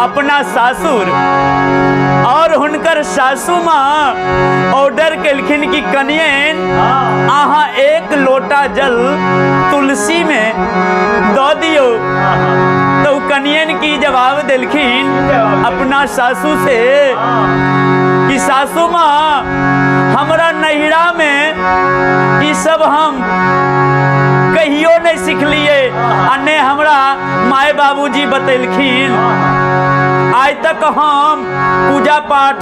अपना सासुर और हुनकर सासू माँ ऑर्डर केलखिन कि कनियन अहाँ 1 लोटा जल तुलसी में दो दियो। तो कनियन की जवाब दिलखिन अपना सासू से कि सासू माँ हमरा नैहरा में ये सब हम कहियो नहीं सीखलिए, अन्य हमरा माए बाबूजी बतैलखिन। आज तक हम पूजा पाठ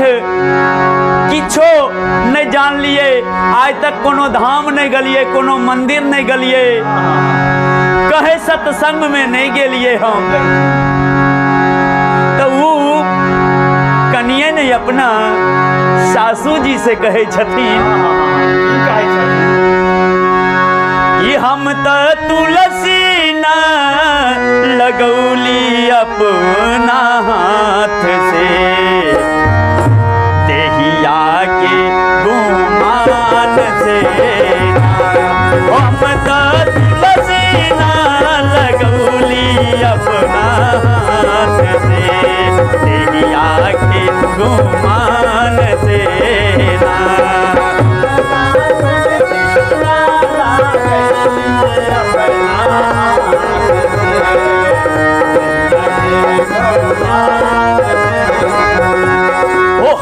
किछो नहीं जान लिए, आज तक कोनो धाम नहीं गलिए, कोनो मंदिर नहीं गलिए, कहे सत्संग में नहीं गेलिए हम। तो वो कनिए ने अपना सासू जी से कहे छथिन कि हम तो तुलसी न लगौली अपना हाथ से, देहिया के गुमान से। हम तो तुलसी न लगौली अपना हाथ से, देहिया के गुमान से।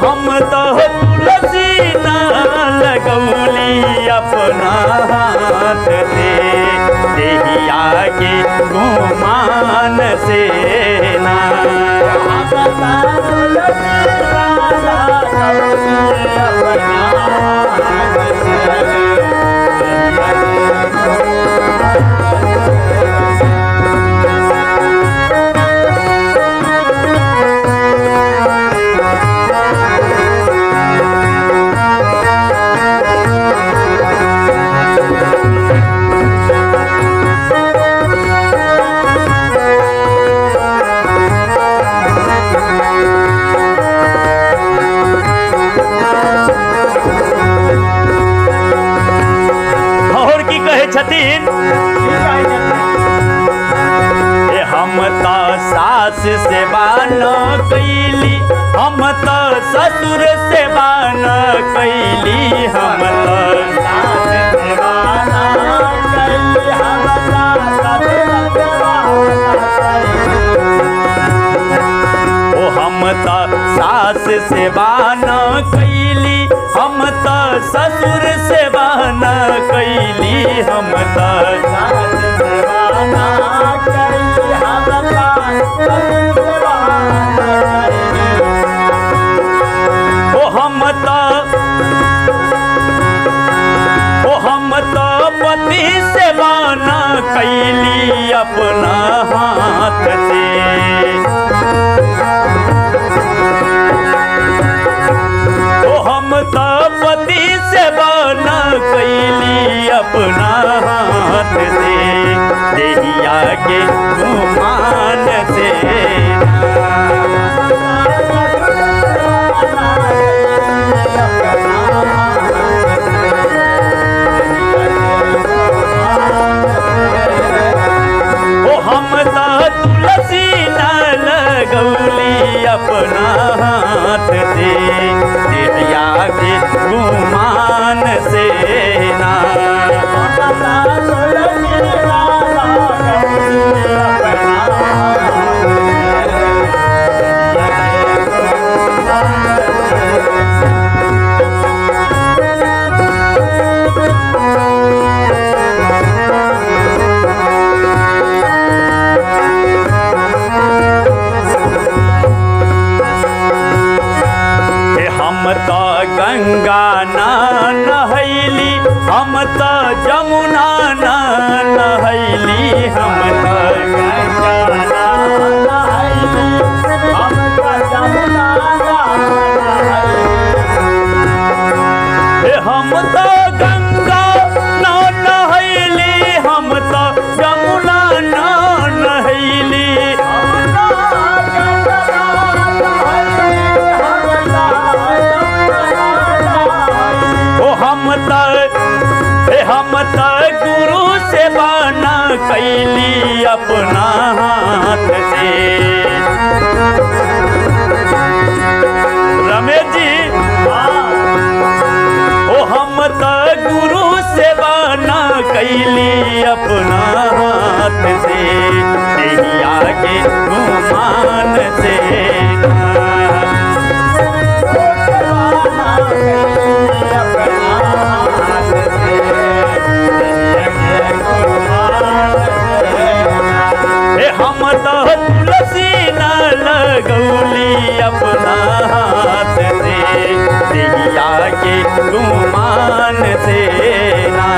हम तो तुलसी न लगौली अपना हाथ से, देहिया के गुमान से ना। हम तो सास सेवा न कैली, हम तो ससुर सेवा न कैली, हम तो सास सेवा न कैली, हम तो हम तो सास सेवा न कैली, हम तो ससुर सेवा न कैली, हम तो सास सेवा न कैली, हम तो ससुर सेवा न कैली। हम तो पति सेवा न कैली अपना हाथ से। हम तो पति सेवा न कैली अपना हाथ से, देहिया के गुमान से। हम तो तुलसी न लगौली अपना हाथ से, देहिया के गुमान से ना। हम तो गंगा न नहैली, हम तो जमुना न नहैली, हम तो गंगा न नहैली, हम तो जमुना न नहैली। हम तो गंगा न नहैली, हम तो जमुना न नहैली। हम तो गुरु सेवा न कैली अपना हाथ से। सेवा ना कैली अपना हाथ से, देहिया के गुमान से हम तो तुलसी न लगौली अपना हाथ से, देहिया के गुमान से ना।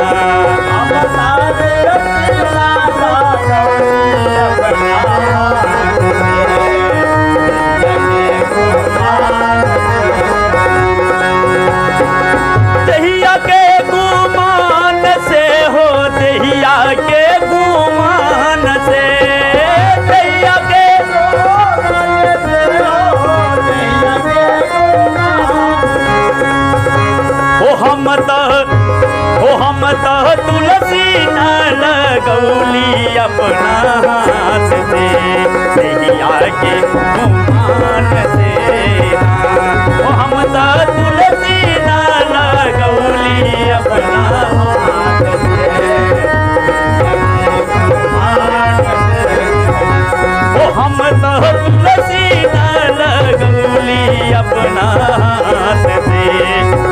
देहिया के गुमान से हो, देहिया के गुमान से, हम तो तुलसी न लगौली अपना हाथ से, देहिया के गुमान से ना। हम तो तुलसी न लगौली अपना हाथ से, हम तो तुलसी न लगौली अपना हाथ से,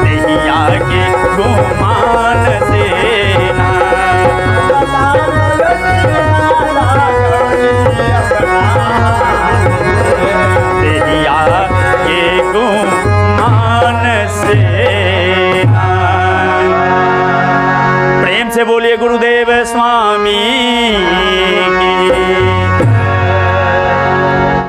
देहिया के गुमान से ना। देहिया के गुमान से ना। प्रेम से बोलिए गुरुदेव स्वामी की।